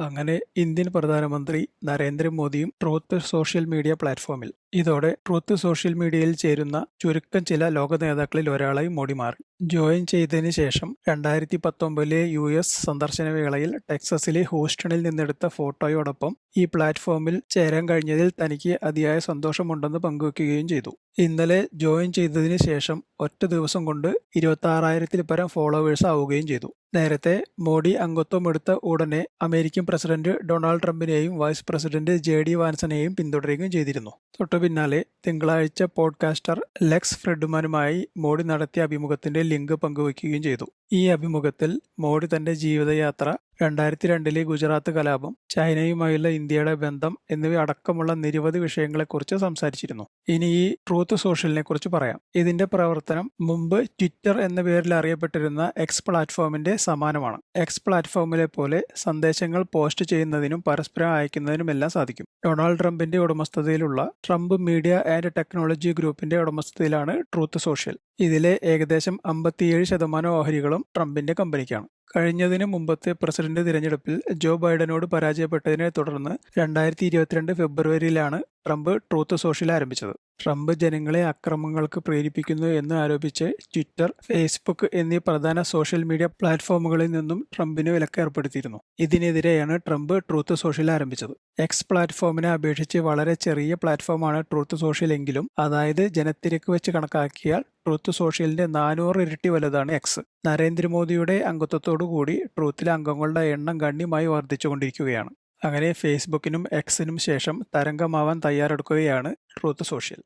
അങ്ങനെ ഇന്ത്യൻ പ്രധാനമന്ത്രി നരേന്ദ്രമോദിയും ട്രൂത്ത് സോഷ്യൽ മീഡിയ പ്ലാറ്റ്ഫോമിൽ. ഇതോടെ ട്രൂത്ത് സോഷ്യൽ മീഡിയയിൽ ചേരുന്ന ചുരുക്കം ചില ലോക നേതാക്കളിൽ ഒരാളായി മോഡി മാറി. ജോയിൻ ചെയ്തതിന് ശേഷം 2019 US സന്ദർശന വേളയിൽ ടെക്സസിലെ ഹൂസ്റ്റണിൽ നിന്നെടുത്ത ഫോട്ടോയോടൊപ്പം ഈ പ്ലാറ്റ്ഫോമിൽ ചേരാൻ കഴിഞ്ഞതിൽ തനിക്ക് അതിയായ സന്തോഷമുണ്ടെന്ന് പങ്കുവയ്ക്കുകയും ചെയ്തു. ഇന്നലെ ജോയിൻ ചെയ്തതിന് ശേഷം ഒറ്റ ദിവസം കൊണ്ട് 26,000-ൽ പരം ഫോളോവേഴ്സ് ആവുകയും ചെയ്തു. നേരത്തെ മോഡി അംഗത്വം എടുത്ത ഉടനെ അമേരിക്കൻ പ്രസിഡന്റ് ഡൊണാൾഡ് ട്രംപിനെയും വൈസ് പ്രസിഡന്റ് JD വാൻസിനെയും പിന്തുടരുകയും ചെയ്തിരുന്നു. തൊട്ടു പിന്നാലെ തിങ്കളാഴ്ച പോഡ്കാസ്റ്റർ ലെക്സ് ഫ്രിഡ്മാനുമായി മോഡി നടത്തിയ അഭിമുഖത്തിന്റെ ലിങ്ക് പങ്കുവയ്ക്കുകയും ചെയ്തു. ഈ അഭിമുഖത്തിൽ മോഡി തന്റെ ജീവിതയാത്ര, 2002-ലെ ഗുജറാത്ത് കലാപം, ചൈനയുമായുള്ള ഇന്ത്യയുടെ ബന്ധം എന്നിവ അടക്കമുള്ള നിരവധി വിഷയങ്ങളെക്കുറിച്ച് സംസാരിച്ചിരുന്നു. ഇനി ഈ ട്രൂത്ത് സോഷ്യലിനെ കുറിച്ച് പറയാം. ഇതിന്റെ പ്രവർത്തനം മുമ്പ് ട്വിറ്റർ എന്ന പേരിൽ അറിയപ്പെട്ടിരുന്ന എക്സ് പ്ലാറ്റ്ഫോമിന്റെ സമാനമാണ്. എക്സ് പ്ലാറ്റ്ഫോമിലെ പോലെ സന്ദേശങ്ങൾ പോസ്റ്റ് ചെയ്യുന്നതിനും പരസ്പരം അയക്കുന്നതിനുമെല്ലാം സാധിക്കും. ഡൊണാൾഡ് ട്രംപിന്റെ ഉടമസ്ഥതയിലുള്ള ട്രംപ് മീഡിയ ആൻഡ് ടെക്നോളജി ഗ്രൂപ്പിന്റെ ഉടമസ്ഥതയിലാണ് ട്രൂത്ത് സോഷ്യൽ. ഇതിലെ ഏകദേശം 57% ഓഹരികളും ട്രംപിന്റെ കമ്പനിക്കാണ്. കഴിഞ്ഞതിന് മുമ്പത്തെ പ്രസിഡന്റ് തിരഞ്ഞെടുപ്പിൽ ജോ ബൈഡനോട് പരാജയപ്പെട്ടതിനെ തുടർന്ന് 2022 ഫെബ്രുവരിയിലാണ് ട്രംപ് ട്രൂത്ത് സോഷ്യൽ ആരംഭിച്ചത്. ട്രംപ് ജനങ്ങളെ അക്രമങ്ങൾക്ക് പ്രേരിപ്പിക്കുന്നു എന്ന് ആരോപിച്ച് ട്വിറ്റർ, ഫേസ്ബുക്ക് എന്നീ പ്രധാന സോഷ്യൽ മീഡിയ പ്ലാറ്റ്ഫോമുകളിൽ നിന്നും ട്രംപിന് വിലക്ക് ഏർപ്പെടുത്തിയിരുന്നു. ഇതിനെതിരെയാണ് ട്രംപ് ട്രൂത്ത് സോഷ്യൽ ആരംഭിച്ചത്. എക്സ് പ്ലാറ്റ്ഫോമിനെ അപേക്ഷിച്ച് വളരെ ചെറിയ പ്ലാറ്റ്ഫോമാണ് ട്രൂത്ത് സോഷ്യൽ എങ്കിലും, അതായത് ജനത്തിരക്ക് വെച്ച് കണക്കാക്കിയാൽ ട്രൂത്ത് സോഷ്യലിന്റെ 400 ഇരട്ടി വലുതാണ് എക്സ്. നരേന്ദ്രമോദിയുടെ അംഗത്വത്തോടുകൂടി ട്രൂത്തിലെ അംഗങ്ങളുടെ എണ്ണം ഗണ്യമായി വർദ്ധിച്ചുകൊണ്ടിരിക്കുകയാണ്. അങ്ങനെ ഫേസ്ബുക്കിനും എക്സിനും ശേഷം തരംഗമാവാൻ തയ്യാറെടുക്കുകയാണ് ട്രൂത്ത് സോഷ്യൽ.